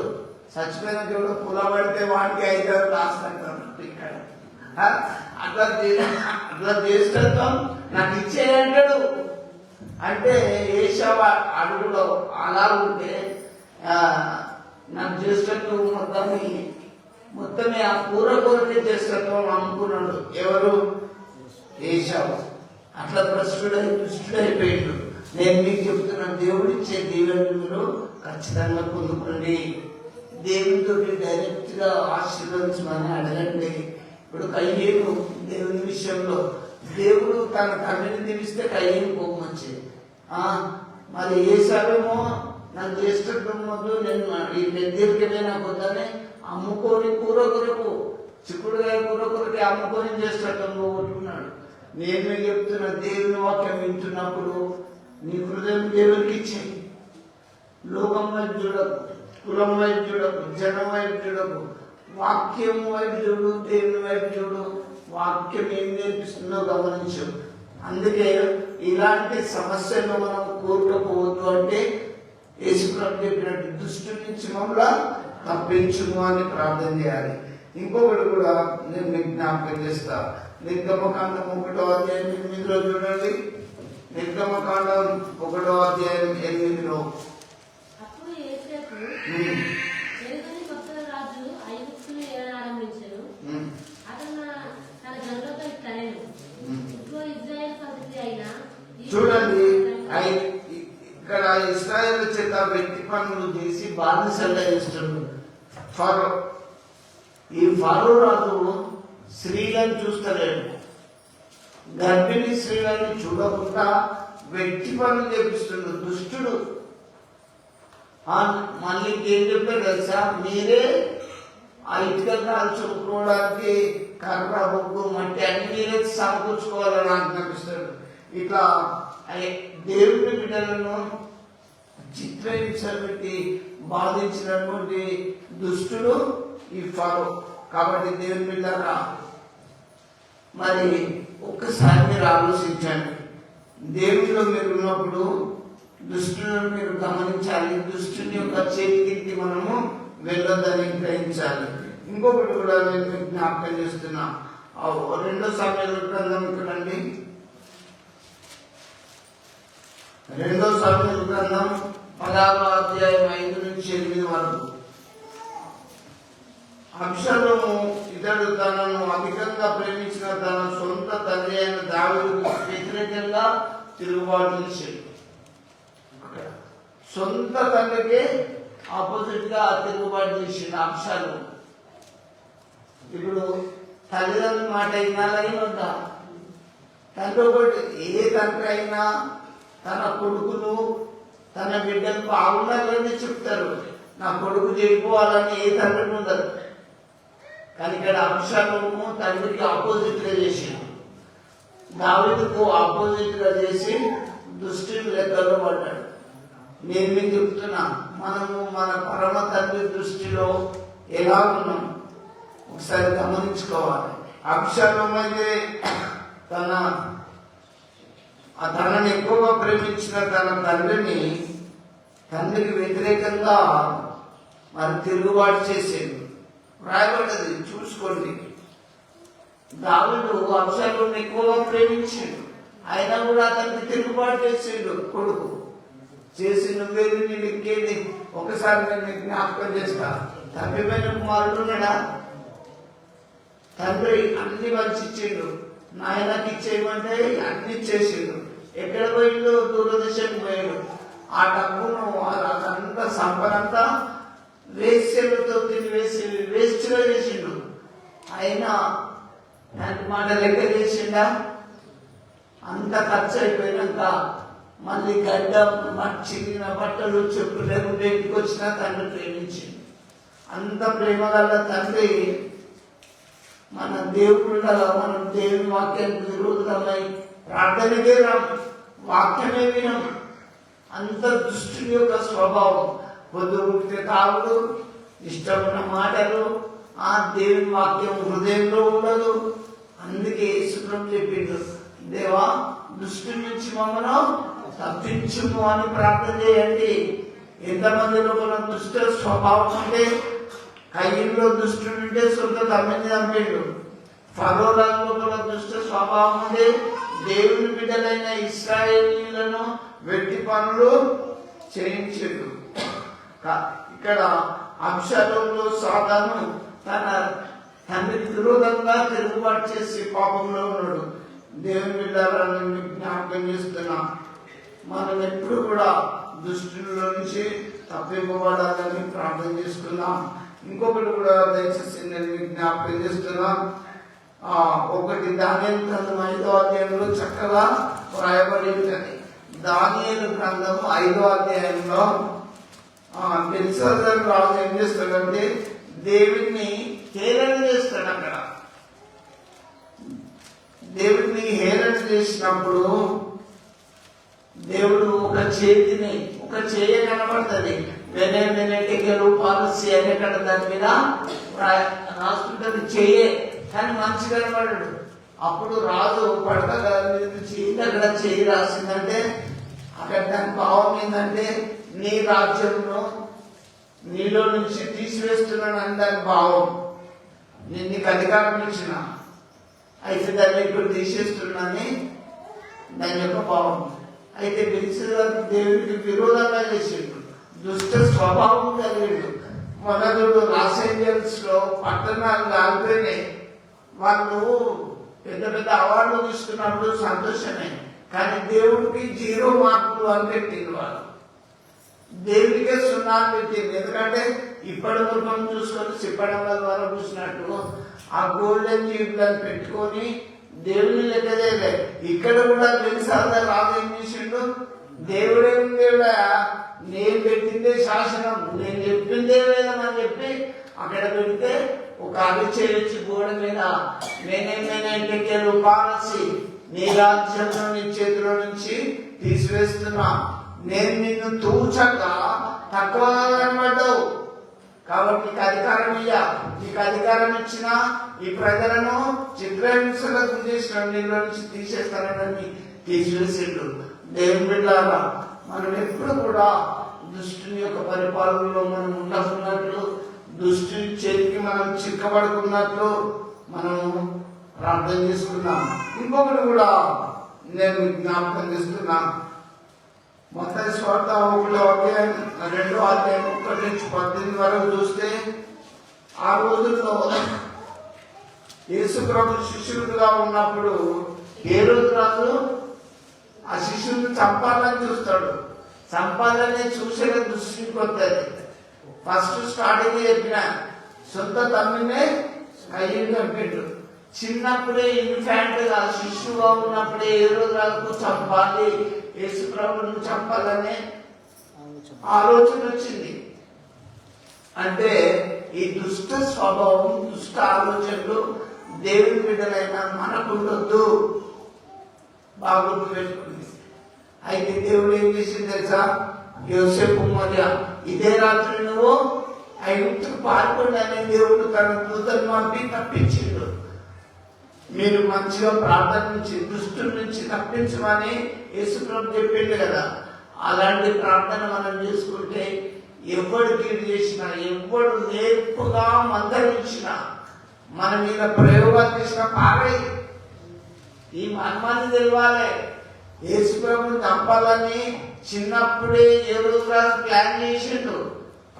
చచ్చిపోయిన దేవుడు పులబడితే వాడికి 5 క్లాసులు అంటారు. ఇక్కడ అట్లా జ్యేష్ఠత్వం నాకు ఇచ్చేయంటాడు. అంటే ఏశావ అడుగులో అలా ఉంటే నాకు జ్యేష్ఠత్వం మొత్తమే ఆ పూరకొరకే జ్యేష్ఠత్వం అమ్ముకున్నాడు. ఎవరు? ఏశావు. అట్లా దుష్టుడైపోయిండు. నేను మీకు చెప్తున్నాను, దేవుడిచ్చే దీవెనలు మీరు ఖచ్చితంగా పొందుకోండి. దేవునితో డైరెక్ట్ గా ఆశీర్వదించమని అడగండి. ఇప్పుడు కయ్యేను దేవుని విషయంలో దేవుడు తన తండ్రిని దీవిస్తే కయ్యేను కోపం వచ్చేది. మరి ఏసావేమో నాకు జ్యేష్ఠత్వం వద్దు, నేను ఈ పెద్దరికమే నాకు వద్దని అమ్ముకొని కూర కొరకు, చిక్కుడుకాయ కూర కొరకి అమ్ముకొని జ్యేష్ఠత్వం పోగొట్టుకున్నాడు. నేను మీకు చెప్తున్నా, దేవుని వాక్యం వింటున్నప్పుడు నీ హృదయం దేవునికి ఇచ్చేయి. లోకం వైపు చూడకు, కులం వైపు చూడకు, జనం వైపు చూడకు, వాక్యం వైపు చూడు, దేవుని వైపు చూడు. వాక్యం ఏం నేర్పిస్తుందో గమనించు. అందుకే ఇలాంటి సమస్యలు మనం కోరుకోవద్దు. అంటే యేసుప్రభు చెప్పినట్టు దుష్టు నుంచి మమ్మల్ని తప్పించుము అని ప్రార్థన చేయాలి. ఇంకొకటి కూడా నేను మీకు జ్ఞాపకం చేస్తా. నిర్గమకాండం 1:8 చూడండి. నిర్గమకాండం 1:8. అప్పుడు యోసేపు ఎరుగని కొత్త రాజు ఐగుప్తును ఏలారంభించెను. అతను తన జనులతో ఇట్లనెను, ఇదిగో ఇశ్రాయేలు సంతతి అయిన ఈ చూడండి, ఇక్కడ ఇశ్రాయేలు చేత వ్యక్తి పనులు చేసి బానిసలుగా చేస్తున్నాడు ఫరో. ఈ ఫరో రాజు స్త్రీలను చూస్తలేడు, గర్భిణీ స్త్రీలను చూడకుండా వ్యక్తి పనులు చేపిస్తున్నాడు, దుష్టుడు. మళ్ళీ ఏం చెప్పారు తెలుసా, మీరే ఆ ఇటుకలు కాల్చుకోవడానికి కర్ర, బొగ్గు, మట్టి అన్ని మీరే సమకూర్చుకోవాలని ఆజ్ఞాపిస్తాడు. ఇట్లా దేవుని బిడ్డలను చిత్రహింసబెట్టి బాధించినటువంటి దుష్టుడు ఈ ఫరో. కాబట్టి దేవుని బిడ్డరా, మరి ఒక్కసారి మీరు ఆలోచించండి. దేవునిలో మీరు ఉన్నప్పుడు దుష్టులను మీరు గమనించాలి. దుష్టుని యొక్క చేతికి మనము వెళ్ళొద్దని గ్రహించాలి. ఇంకొకటి కూడా నేను జ్ఞాపకం చేస్తున్నా. 2 సమయాల గ్రంథం చూడండి, 2 సమయాల గ్రంథం 16:5-8 వరకు. అబ్షలోము ఇతడు తనను అధికంగా ప్రేమించిన తన సొంత తండ్రి అయిన దావీదుకు వ్యతిరేకంగా తిరుగుబాటు చేశాడు. సొంత తండ్రికి ఆపోజిట్ గా తిరుగుబాటు చేసిండు అబ్షలోము. ఇప్పుడు తల్లిదండ్రుల మాట వినాలైనా, తండ్రి ఒకటి, ఏ తండ్రి అయినా తన కొడుకులు తన బిడ్డలు బాగుండాలని చెప్తారు. నా కొడుకు చెడిపోవాలని ఏ తండ్రి ఉండదు. కానీ ఇక్కడ అబ్షలోము తండ్రికి ఆపోజిట్ గా చేసిండు, దావీదుకు ఆపోజిట్ గా చేసి దుష్టుని లెక్కలో పడ్డాడు. నేను మీకు చెప్తున్నా, మనము మన పరమ తండ్రి దృష్టిలో ఎలా ఉన్నాం ఒకసారి గమనించుకోవాలి. అబ్షలోము అయితే తనని ఎక్కువగా ప్రేమించిన తన తండ్రికి వ్యతిరేకంగా మరి తిరుగుబాటు చేసేది రాయబడ్డది, చూసుకోండి. దావీదు అబ్షలోమును ఎక్కువగా ప్రేమించాడు, అయినా కూడా అతనికి తిరుగుబాటు చేసిండు. కొడుకు చేసి నువ్వేది నేను ఎక్కేది. ఒకసారి నేను జ్ఞాపకం చేస్తా, తప్పిపోయిన కుమారుడు ఉన్నాడా? తండ్రి అన్ని వంచిండు, నాయనకి ఇచ్చేయమంటే అన్ని ఇచ్చేసిండు. ఎక్కడ పోయిండు? దూరదేశం పోయాడు. ఆ డబ్బును అంత సంపదంతా వేస్యలతో వేస్ట్గా చేసిండు. అయినా దాని మాట లెక్క చేసిండా? అంత ఖర్చు అయిపోయినాక మళ్ళీ గడ్డ చిరిగిన బట్టలు చెప్పులు లేకుండా ఇంటికి వచ్చినా తండ్రి ప్రేమించింది. అంత ప్రేమ గల తండ్రి మన దేవుడు, మనం దేవుని వాక్యానికి విరోధమై ప్రార్థనకే వాక్యమే వినం. అంత దుష్టుని యొక్క స్వభావం, పొద్దుగుంటే తాగుడు, ఇష్టమైన మాటలు, ఆ దేవుని వాక్యం హృదయంలో ఉండదు. అందుకే యేసుప్రభువు చెప్పిండు, దేవా దుష్టుని నుంచి మమ్మల్ని తప్పించుము అని ప్రార్థన చేయండి. ఎంతమందిలో మన దుష్ట స్వభావం ఉంటే, కయ్యంలో దుష్టుడు ఉంటే సొంత తమ్మిని చంపిండు. ఫరోలో మన దుష్ట స్వభావం ఉంటే దేవుని బిడ్డలైన ఇశ్రాయేలీయులను వెట్టి పనులు చేయించాడు. ఇక్కడ అబ్షలోములో సాతాను తన తండ్రికి విరోధంగా తిరుగుబాటు చేసి పాపంలో ఉన్నాడు. దేవుని బిడ్డలను జ్ఞాపకం చేస్తున్నా, మనం ఎప్పుడు కూడా దుష్టుల్లో నుంచి తప్పింపబడాలని ప్రార్థన చేసుకున్నాం. ఇంకొకటి కూడా దయచేసి నేను జ్ఞాపకం చేస్తున్నా, 1 దానియేలు గ్రంథం 5వ అధ్యాయంలో చక్కగా వ్రాయబడి ఉంటుంది. దానియేలు గ్రంథం 5వ అధ్యాయంలో బెల్షస్సర్ రాజు ఏం చేస్తాడంటే దేవుణ్ణి హేళన చేస్తాడు. అక్కడ దేవుడిని హేళన చేసినప్పుడు దేవుడు ఒక చేయ కనబడుతుంది, వెనెటికలు పాలసీ అనేక్కడ దాని మీద రాసుకుంటుంది చేయే, కానీ మంచి కనబడాడు. అప్పుడు రాజు పడక నుంచి అక్కడ చేయి రాసిందంటే అక్కడ దాని భావం ఏంటంటే నీ రాజ్యంలో నీలో నుంచి తీసివేస్తున్నానని దాని భావం. నేను నీకు అధికారం ఇచ్చిన, అయితే దాన్ని ఇప్పుడు తీసేస్తున్నానని దాని యొక్క భావం. అయితే బెల్షస్సరు దేవునికి విరోధంగా చేసిండు, దుష్ట స్వభావం కలిగిండు. మొదలు లాస్ ఏంజల్స్ లో పట్టణాలు కాలిపోయినాయి. వాళ్ళు పెద్ద పెద్ద అవార్డులు తీసుకున్నప్పుడు సంతోషమే, కానీ దేవుడికి 0 మార్కులు అని పెట్టింది. వాళ్ళు దేవుడికే 0 అని పెట్టింది. ఎందుకంటే ఇప్పటి ముఖం చూసుకొని చెప్పడం ద్వారా చూసినట్టు ఆ గోల్డెన్ జీవులను పెట్టుకొని దేవుని లెక్క చేయలేదు. ఇక్కడ కూడా బెల్షస్సరు రాజు ఏం చేసిండు, దేవుడేం దేవుడా, నేను పెట్టిందే శాసనం, నేను చెప్పిందే వేదం అని చెప్పి అక్కడ పెడితే ఒక అరిచే వచ్చి గోడ మీద నేనేంటెక్కేలు పాలసి నీ రాజ్యంలో నీ చేతిలో నుంచి తీసివేస్తున్నా, నేను నిన్ను తూచగా తక్కువగా కనబడ్డావు కాబట్టి నీకు అధికారం ఇయ్యా, నీకు అధికారం ఇచ్చినా ఈ ప్రజలను చిత్రహింసలకు చేసిన నీళ్ళ నుంచి తీసేస్తానని తీసివేసిండు. దేవుని బిడ్డలారా, మనం ఎప్పుడు కూడా దుష్టుని యొక్క పరిపాలనలో మనం ఉండకున్నట్లు, దుష్టుని చేతికి మనం చిక్కబడుకున్నట్లు మనం ప్రార్థన చేసుకున్నాం. ఇంకొకటి కూడా నేను జ్ఞాపకం చేస్తున్నా. మత్తయి సువార్త 1వ అధ్యాయం 2వ అధ్యాయం 1 నుంచి 18 వరకు చూస్తే, ఆ రోజుల్లో యేసు ప్రభు శిష్యుడుగా ఉన్నప్పుడు హేరోదు రాజు ఆ శిష్యుడిని చంపాలని చూస్తాడు. చంపాలని చూసే దృష్టికి వస్తుంది. ఫస్ట్ స్టార్టింగ్ చెప్పిన సొంత తమ్మునే అయ్యి చంపిండు. చిన్నప్పుడే ఇన్ఫాంట్ గా శిష్యుగా ఉన్నప్పుడే హేరోదు రాజుకు చంపాలి, యేసు ప్రభువును చంపాలనే ఆలోచన వచ్చింది. అంటే ఈ దుష్ట స్వభావం, దుష్ట ఆలోచనలు దేవుని బిడ్డలైన మనకు ఉండొద్దు. బాగా గుర్తుపెట్టుకుంది. అయితే దేవుడు ఏం చేసింది తెలుసా, యోసేపు మరియా ఇదే రాత్రి నువ్వు ఐగుప్తుకు పాల్గొండి అని దేవుడు తన దూతను పంపి తప్పించిండు. మీరు మంచిగా ప్రార్థనించి దుష్టుల నుంచి తప్పించమని యేసుప్రభు చెప్పిండు కదా. అలాంటి ప్రార్థన మనం చేసుకుంటే ఎవడు కీడు చేసినా, ఎవడు నేర్పుగా మందరించినా, మన మీద ప్రయోగాలు చేసిన పారై ఈ మర్మాన్ని తెలవాలి. యేసుప్రభుని చంపాలని చిన్నప్పుడే హేరోదు రాజు ప్లాన్ చేసిండు.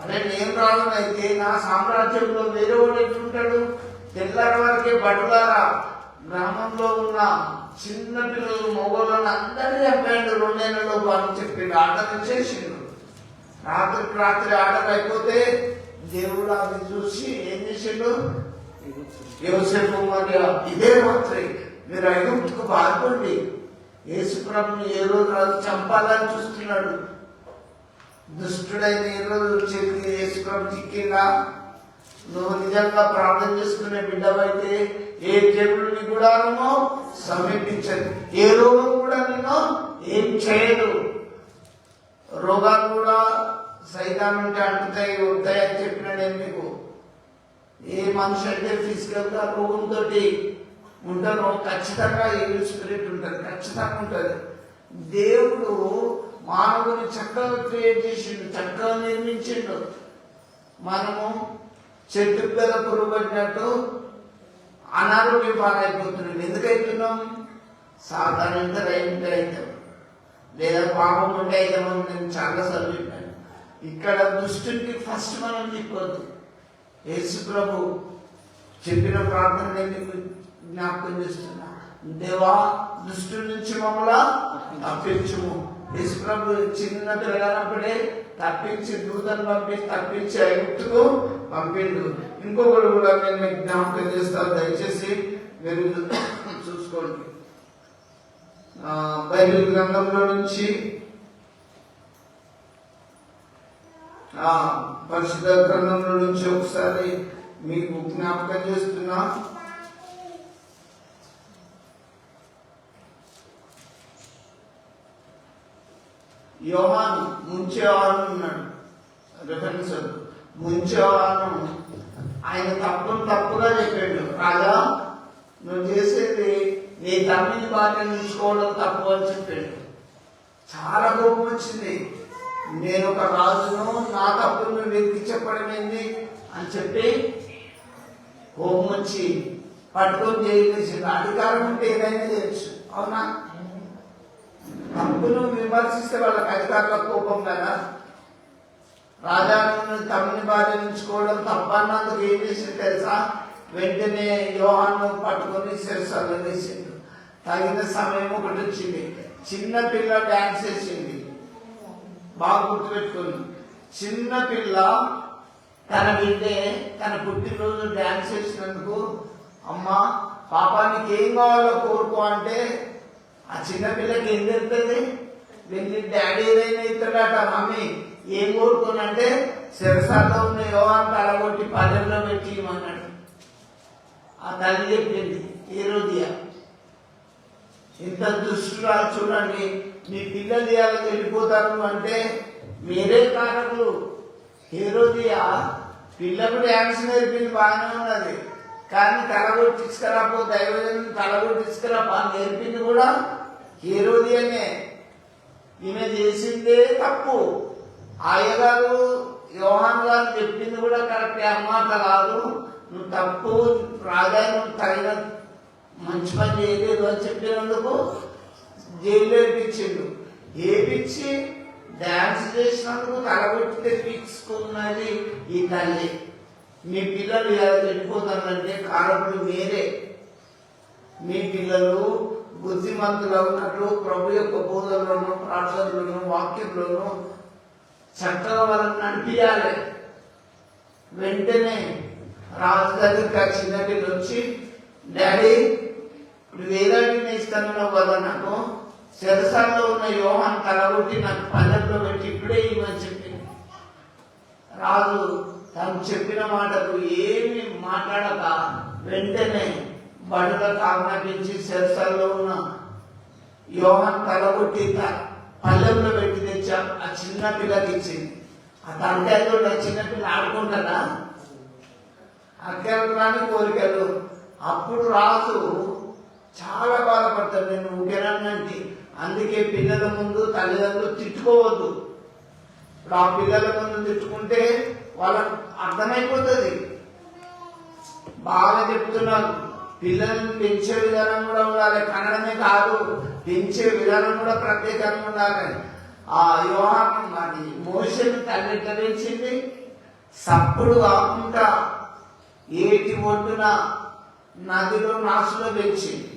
అరే నేను రాజునైతే నా సామ్రాజ్యంలో వేరే వాడు ఎట్లుంటాడు, తెల్లారి వరకే బడులారా గ్రామంలో ఉన్న చిన్న పిల్లలు మొగోళ్ళని అందరినీ చంపాడు 2 నెలల్లో అని చెప్పి ఆర్డర్ చేసిండు. రాత్రికి రాత్రి ఆర్డర్ అయిపోతే దేవుడు అది చూసి ఏం చేసిండు, యోసేపు మరియా ఇదే రాత్రి మీరు ఐగుప్తుకు పాల్గొండి, యేసుప్రభుని హేరోదు రాజు చంపాలని చూస్తున్నాడు. దుష్టుడైన హేరోదు చేతికి యేసుప్రభు చిక్కిందా? నువ్వు నిజంగా ప్రార్థన చేసుకునే బిడ్డవైతే ఏ దేవుడిని కూడా సమీపించదు, ఏ రోగం కూడా నిన్ను ఏం చేయదు. రోగాలు కూడా సైతాన్ ఉంటే అంటుతాయి, వస్తాయని చెప్పిన నేను మీకు. ఏ మనిషి అంటే ఫిజికల్ గా రోగంతో ఉంటారో ఖచ్చితంగా ఈవిల్ స్పిరిట్ ఉంటుంది, ఖచ్చితంగా ఉంటుంది. దేవుడు మానవుని చక్కగా క్రియేట్ చేసిండు, చక్కగా నిర్మించిండు. మనము చెట్టు పిల్ల పురుగు పట్టినట్టు అనారోగ్యం పాలైపోతున్నాం. ఎందుకైతున్నాం? సాధారణంగా రైతు అవుతాం, లేదా పాపం ఉంటే అవుతామని నేను చాలా చదివిన్నాను. ఇక్కడ దుష్టునికి ఫస్ట్ మనం చెప్పొద్దు. యేసు ప్రభు చెప్పిన ప్రార్థన నేను జ్ఞాపకం చేస్తున్నా, దేవా దుష్టు నుంచి మమ్మల్ని తప్పించుము. యేసు ప్రభు చిన్న పిల్లలన్నప్పుడే తప్పించి దూతను తప్పించి ఐగుప్తుకు పంపిండు. ఇంకొకరు కూడా నేను మీకు జ్ఞాపకం చేస్తాను, దయచేసి మీరు చూసుకోండి. బైబిల్ గ్రంథంలో నుంచి పరిశుద్ధ గ్రంథంలో నుంచి ఒకసారి మీకు జ్ఞాపకం చేస్తున్నా. యోహాను ముంచేవాను ఉన్నాడు, రిఫరెన్స్ ముంచేవాను. ఆయన తప్పుగా చెప్పాడు, రాజా నువ్వు చేసేది నీ తమ్మిని భార్య ఉంచుకోవడం తప్పు అని చెప్పాడు. చాలా కోపం వచ్చింది. నేను ఒక రాజును, నా తప్పును వెతికి చెప్పడం ఏంది అని చెప్పి కోపం వచ్చి పట్టుకొని చేయలేసింది. అధికారం ఉంటే ఏదైనా చేయొచ్చు, అవునా? తప్పును విమర్శిస్తే వాళ్ళకి అధికారుల కోపం కదా. రాజాను తమ్ముని బాధించుకోవడం తప్పన్నందుకు ఏం చేసింది తెలుసా? వెంటనే యోహాను పట్టుకొని శిరస్సులో వేసిండు. తగిన సమయం ఒకటి వచ్చింది. చిన్న పిల్ల డాన్స్ వేసింది. బాగా గుర్తుపెట్టుకుని, చిన్న పిల్ల తన బిడ్డే తన పుట్టినరోజు డాన్స్ వేసినందుకు, అమ్మ పాపానికి ఏం కావాలో కోరుకో అంటే ఆ చిన్న పిల్లకి ఏం తెలుస్తుంది? వెళ్ళి డాడీ ఏదైనా ఇస్తాడట. మమ్మీ ఏం కోరుకోనంటే శిరసాలో ఉన్న యోహాను తలగొట్టి పల్లెంలో పెట్టి ఇవ్వమన్నాడు. ఆ తల్లి చెప్పింది హేరోదియా. ఇంత దుష్టురా చూడండి, మీ పిల్లలు ఇవాళ వెళ్ళిపోతారు అంటే మీరే కారకులు. హేరోదియా పిల్లకు డ్యాన్స్ నేర్పింది బాగానే ఉన్నది, కానీ తలగొట్టి తీసుకురాపో, దైవజనం తలగొట్టి తీసుకురాపో నేర్పింది కూడా హేరోదియానే. ఈమె చేసిందే తప్పు. అయ్యగారు యోహాను గారు చెప్పింది కూడా కరెక్టే, అమ్మాట కాదు, నువ్వు తప్పు రాజా, నువ్వు తగిన మంచి పని చేయలేదు అని చెప్పినందుకు జైల్లో వేయించిండు. వేయించి డాన్స్ చేసినందుకు తలగొట్టి తెప్పించుకున్నది ఈ తల్లి. మీ పిల్లలు ఎలా వెళ్ళిపోతారంటే కారకులు మీరే. మీ పిల్లలు బుద్ధిమంతులు ఉన్నట్లు ప్రభు యొక్క బోధనలోను, ప్రార్థనలోను, వాక్యంలోను చక్కగా వాళ్ళని నడిపించాలి. వెంటనే రాజు దగ్గరికి ఆ చిన్న పిల్ల వచ్చి, డాడీ ఇప్పుడు వేలాడి ఇస్తాను కదా, నాకు శిరసాల్లో ఉన్న యోహాను తలగొట్టి నాకు పల్లెల్లో పెట్టి ఇప్పుడే ఇవ్వని చెప్పింది. రాజు తను చెప్పిన మాటకు ఏమి మాట్లాడక వెంటనే బడులకు ఆజ్ఞాపించి శిరసాల్లో ఉన్న యోహాను తలగొట్టి పల్లెంలో పెట్టి తెచ్చా ఆ చిన్న పిల్లకి ఇచ్చింది. ఆ తండ్రితో ఆ చిన్న పిల్ల ఆడుకుంటారా? అక్కడికి రాని కోరికలు. అప్పుడు రాజు చాలా బాధపడతాడు, నేను ఊకేనంటే. అందుకే పిల్లల ముందు తల్లిదండ్రులు తిట్టుకోవద్దు. ఇప్పుడు ఆ పిల్లల ముందు తిట్టుకుంటే వాళ్ళకు అర్థమైపోతుంది. బాగా చెప్తున్నారు, పిల్లల్ని పెంచే విధానం కూడా ఉండాలి. కనడమే కాదు, పెంచే విధానం కూడా ప్రత్యేకంగా ఉండాలి. ఆ యోహాను అది మోషేని తల్లి ఎట్లా పెంచింది? సప్పుడు కాకుండా ఏటి ఒడ్డున నదిలో నాసులో పెంచింది.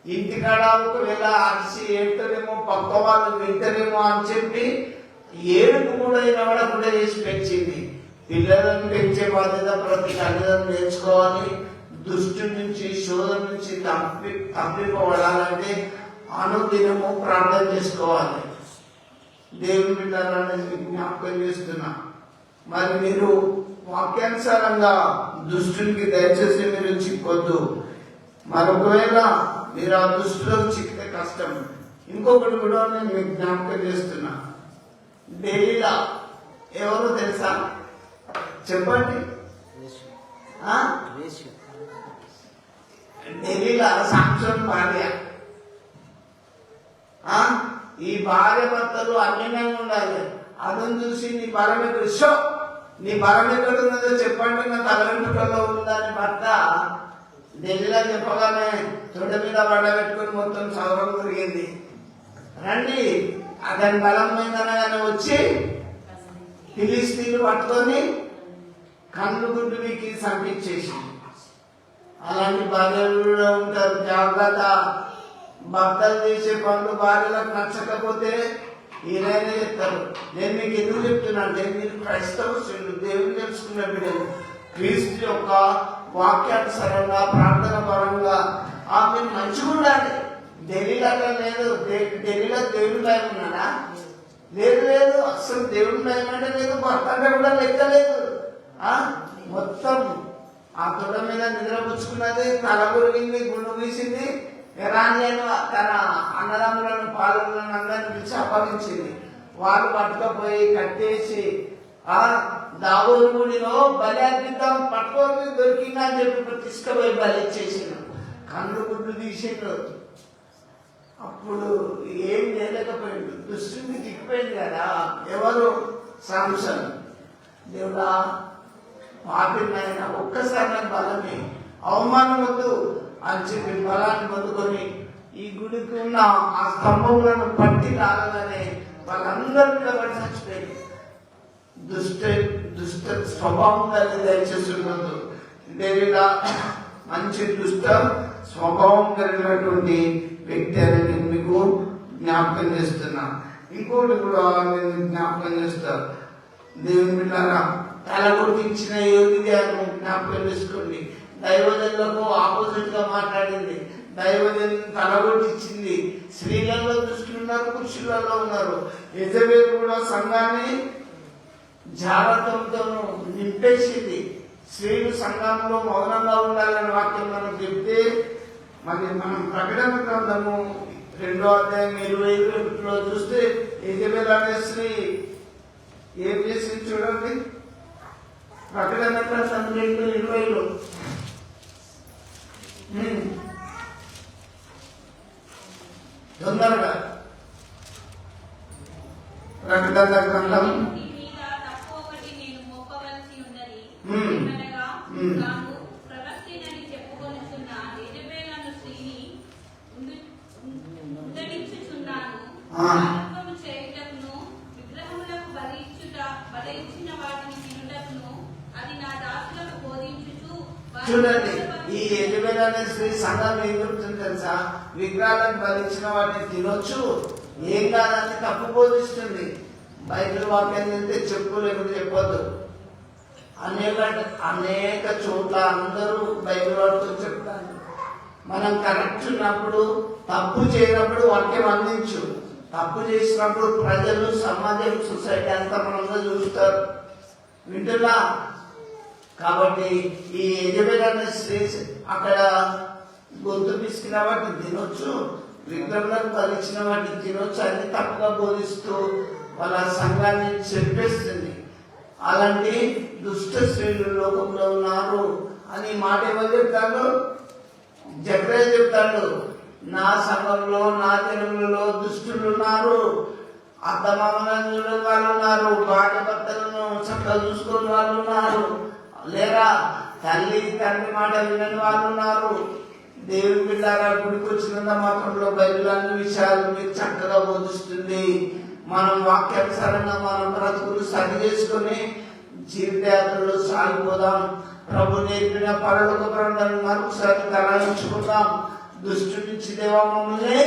ఇంటికాడ ఒకవేళ అరిసి ఏడుతారేమో, పక్క వాళ్ళు వింటారేమో అని చెప్పి ఏడుపు కూడా వినబడకుండా చేసి పెంచింది. పిల్లలను పెంచే బాధ్యత ప్రతి తల్లిదండ్రులు నేర్చుకోవాలి. దుష్టు నుంచి, శోధన నుంచి తప్పిపోవాలంటే అనుదినము ప్రార్థన చేసుకోవాలి. దేవుని బిడ్డలని జ్ఞాపకం చేస్తున్నా. మరి మీరు వాక్యానుసారంగా దుష్టునికి దయచేసి మీరు చిక్కొద్దు. మరొకవేళ మీరు ఆ దుష్టులకు చిక్కితే కష్టం. ఇంకొకటి కూడా నేను మీకు జ్ఞాపకం చేస్తున్నా. డెలీలా ఎవరు తెలుసా? చెప్పండి. డెలీలా సాంసన్ భార్య. ఈ భార్య భర్తలు అన్యోన్యంగా ఉండాలి. అతను చూసి నీ బలం ఎక్కడ, షో నీ బలం ఎక్కడ ఉన్నదో చెప్పండి, నా తల వెంట్రుకల్లో ఉందని భర్త ఢిల్లీలో చెప్పగానే తొడ మీద పడబెట్టుకుని మొత్తం సౌరం తిరిగింది. రండి అతని బలం పోయిందనగానే వచ్చి ఫిలిస్తీన్లు పట్టుకొని కళ్ళు గుడ్డు మీకు సంపించేసి. అలాంటి భార్యలు కూడా ఉంటారు, జాగ్రత్త. భర్తలు చేసే పనులు భార్యలకు నచ్చకపోతే ఈయనైనా చెప్తారు. నేను మీకు ఎందుకు చెప్తున్నానంటే, మీరు క్రైస్తవులు, దేవుని తెలుసుకున్న బిడ్డలు, క్రీస్తు యొక్క వాక్యానుసారంగా ప్రార్థన పరంగా మీరు మంచిగా ఉండాలి. ఢిల్లీలో లేదు, ఢిల్లీలో దేవుని లయం ఉన్నాడా? లేదు లేదు, అసలు దేవుని లయం అంటే లేదు. భర్త అంటే కూడా లెక్క లేదు. మొత్తం ఆ తొడ మీద నిద్రపుచ్చుకున్నది, తల గురిగింది, గుండు గీసింది. ఇరాన్యను తన అన్నదమ్ములను, పాలకులను అందరిని పిలిచి అప్పగించింది. వాళ్ళు పట్టుకపోయి కట్టేసి దావోదు గుడిలో బలి అర్పిద్దాం, పట్టుకొని దొరికిందా అని చెప్పి తీసుకుపోయి బలి ఇచ్చేసిండు. కళ్ళు గుడ్లు తీసిండు. అప్పుడు ఏం చేయలేకపోయిండు, దుష్టుని దిక్కిపోయింది కదా. ఎవరు? సాంసన్. దేవుడా పాపినైనా ఒక్కసారి నాకు బలమే, అవమానం వద్దు అని చెప్పి బలాన్ని పొందుకొని ఈ గుడికి ఉన్న ఆ స్తంభములను పట్టి రాగానే వాళ్ళందరూ నిలబడి చచ్చిపోయారు. దుష్ట స్వభావం కలిగి దయచేసి ఉండదు. దేవిగా మంచి దుష్ట స్వభావం కలిగినటువంటి వ్యక్తి అని నేను మీకు జ్ఞాపకం చేస్తున్నా. ఇంకోటి కూడా నేను జ్ఞాపకం చేస్తా. దేవుని బిడ్డలారా, తలగొట్టించిన యోగి అని జ్ఞాపకం చేసుకోండి. దైవజనులకు ఆపోజిట్ గా మాట్లాడింది. దైవజను తలగొట్టించింది. స్త్రీలలో దుష్టులు ఉన్నారు, పురుషులలో ఉన్నారు. యెజబెల్ కూడా సంఘాన్ని జాగ్రత్తతో నింపేసింది. స్త్రీలు సంఘంలో మౌనంగా ఉండాలని వాక్యం మనం చెప్తే, మరి మనం ప్రకటన గ్రంథము 2వ అధ్యాయం 21లో చూస్తే యెజబెల్ అనే స్త్రీ ఏం చేసింది చూడండి. ప్రకటన గ్రంథం 2:20లో తొందరగా ప్రకటన గ్రంథం చూడండి, ఈ యెజబెల్ అనే స్త్రీ సంఘం ఏం చెప్తుంది తెలుసా? విగ్రహాలను బలించిన వాటిని తినొచ్చు, ఏం కాదని తప్పు బోధిస్తుంది. బైబిల్ వాక్యం చెప్తే చెప్పు, లేకపోతే చెప్పొద్దు. అనేక చోట్ల అందరూ బైబిల్ వాటితో చెప్తారు. మనం కరెక్ట్ ఉన్నప్పుడు, తప్పు చేయనప్పుడు వాక్యం అందించు. తప్పు చేసినప్పుడు ప్రజలు, సమాజం, సొసైటీ అంతా మనంగా చూస్తారు. వింటున్నా? కాబట్టి ఈ యెజబెల్ అనే స్త్రీ అక్కడ గొంతు పిసికిన వాటిని తినొచ్చు, విగ్రహాలకు బలిచ్చిన వాటిని తినొచ్చు అని తప్పుగా బోధిస్తూ వాళ్ళ సంఘాన్ని చెప్పేస్తుంది. అలాంటి దుష్ట స్త్రీలు లోకంలో ఉన్నారు అని మాట ఎవరు చెప్తాడు? జకర్యా చెప్తాడు. నా సంఘంలో, నా తెలుగులో దుష్టులు ఉన్నారు, అత్తమామలను వాళ్ళు ఉన్నారు, భార్య భర్తలను చక్కగా చూసుకుని వాళ్ళు ఉన్నారు, లేరా తల్లి తండ్రి మాట వినని వాళ్ళు ఉన్నారు. దేవుని బిడ్డారా, గుడికి వచ్చినంత మాత్రంలో బైబిల్ అన్ని విషయాలు మీకు చక్కగా బోధిస్తుంది. మనం వాక్యానుసారంగా మనం బ్రతుకులు సరి చేసుకుని జీవితయాత్రలో సాగిపోదాం. ప్రభు నేర్పిన పరలోక ప్రాంతాన్ని మరొకసారి తరలించుకుందాం. దుష్టు నుంచి దేవా మమ్మల్ని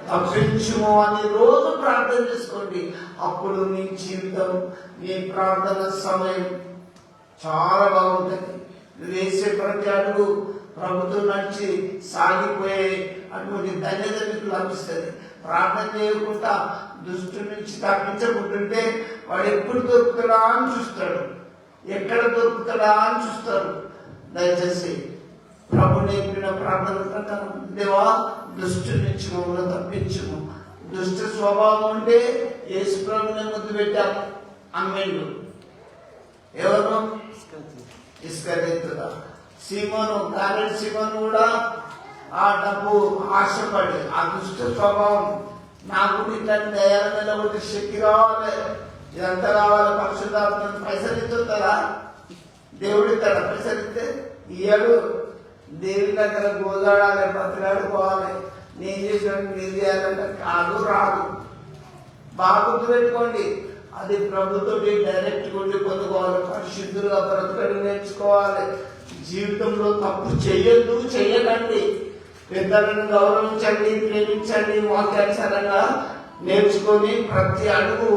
తప్పించుము అని రోజు ప్రార్థన చేసుకోండి. అప్పుడు మీ జీవితం, మీ ప్రార్థన సమయం చాలా బాగుంటుంది. వేసే ప్రతి అడుగు ప్రభుత్వం నుంచి సాగిపోయే అటువంటి ధన్యత మీకు లభిస్తుంది. ప్రార్థన చేయకుండా దుష్టు నుంచి తప్పించకుంటుంటే వాడు ఎప్పుడు దొరుకుతాడా అని చూస్తాడు, ఎక్కడ దొరుకుతాడా అని చూస్తారు. దయచేసి ప్రభు నేర్పిన ప్రార్థన ప్రకారం దేవా దుష్టు నుంచి మమ్మల్ని తప్పించుము. దుష్ట స్వభావం ఉంటే యేసు ప్రభుని ముద్దు పెట్టాము, అమ్మేళ్ళు. ఎవరు? ఇస్కరియోతుగా. సీమోను, గారెడ్ సీమోను కూడా ఆ డబ్బు ఆశపడి, ఆ దుష్ట స్వభావం, నాకు ఇట్లాంటి దయాల మీద ఒకటి శక్తి కావాలి, ఇదంతా కావాలి, పరిశుద్ధాత్మ పైసలు ఇస్తుందా? దేవుడు ఇస్తాడా? పైసలు ఇస్తే ఇయ్యాడు. దేవుని దగ్గర గోదాడాలి, బతిలాడుకోవాలి. నేను చేసినట్టు మీరు చేయాలంటే కాదు, రాదు. బాగా గుర్తుపెట్టుకోండి, అది ప్రభుత్వం డైరెక్ట్ ఉండి పొందుకోవాలి. పరిశుద్ధులుగా బ్రతకడం నేర్చుకోవాలి. జీవితంలో తప్పు చెయ్యొద్దు, చెయ్యకండి. పెద్దలను గౌరవించండి, ప్రేమించండి. వాక్యానుసారంగా నేర్చుకొని ప్రతి అడుగు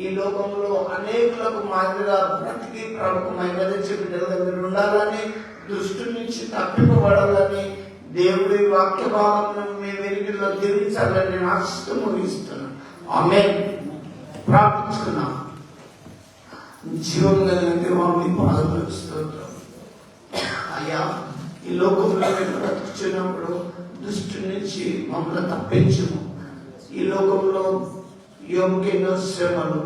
ఈ లోకంలో అనేకులకు మాదిరిగా బ్రతికి ప్రభుకు మహిమదించే బిడ్డల దగ్గర ఉండాలని, దుష్టు నుంచి తప్పింపబడాలని, దేవుడి వాక్య భాగం మీ వెలుగులో దీవించాలని నేను ఆశిస్తూ ముగిస్తున్నాను. ఆమేన్. ప్రార్థించుకున్నాం. జీవం కలిగిన దేవా, మీ పాదములకు స్తోత్రం. అయ్యా, ఈ లోకంలో మేము బ్రతుకుతున్నప్పుడు దుష్టు నుంచి మమ్మల్ని తప్పించుము. ఈ లోకంలో యోగుకి ఎన్నో శ్రమలు,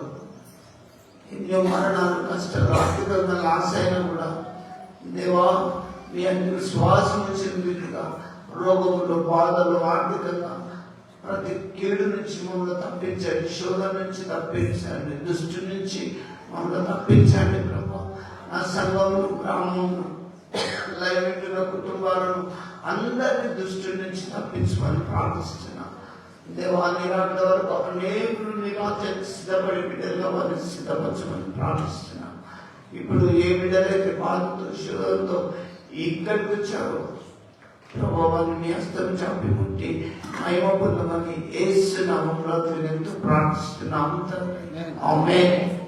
ఎన్నో మరణాలు, కష్టాలు, ఆర్థికంగా లాస్ అయినా కూడా దేవా మీ అందరి శ్వాసం వచ్చిన వీటిగా రోగములు, బాధలు, ఆర్థికంగా ప్రతి కీడు నుంచి మమ్మల్ని తప్పించండి. శోధన నుంచి తప్పించండి. దుష్టు నుంచి మమ్మల్ని తప్పించండి ప్రభు. నా సంఘమును, గ్రామమును, లైవ్ కుటుంబాలను అందరిని దృష్టి నుంచి తప్పించమని ప్రార్థిస్తున్నాం. దేవాన్ని రాకడ వరకు అనేకులు నీ రాజ్యానికి సిద్ధపడి బిడ్డలుగా వారిని సిద్ధపరచమని ప్రార్థిస్తున్నాం. ఇప్పుడు ఏ బిడ్డలైతే బాధతో శోధంతో ఇక్కడికి వచ్చారో ప్రభావాన్ని మీ హస్తం చాపి ముట్టి మహిమ పొందమని యేసు నామములో ఎంతో ప్రార్థిస్తున్నాము తండ్రి. ఆమేన్.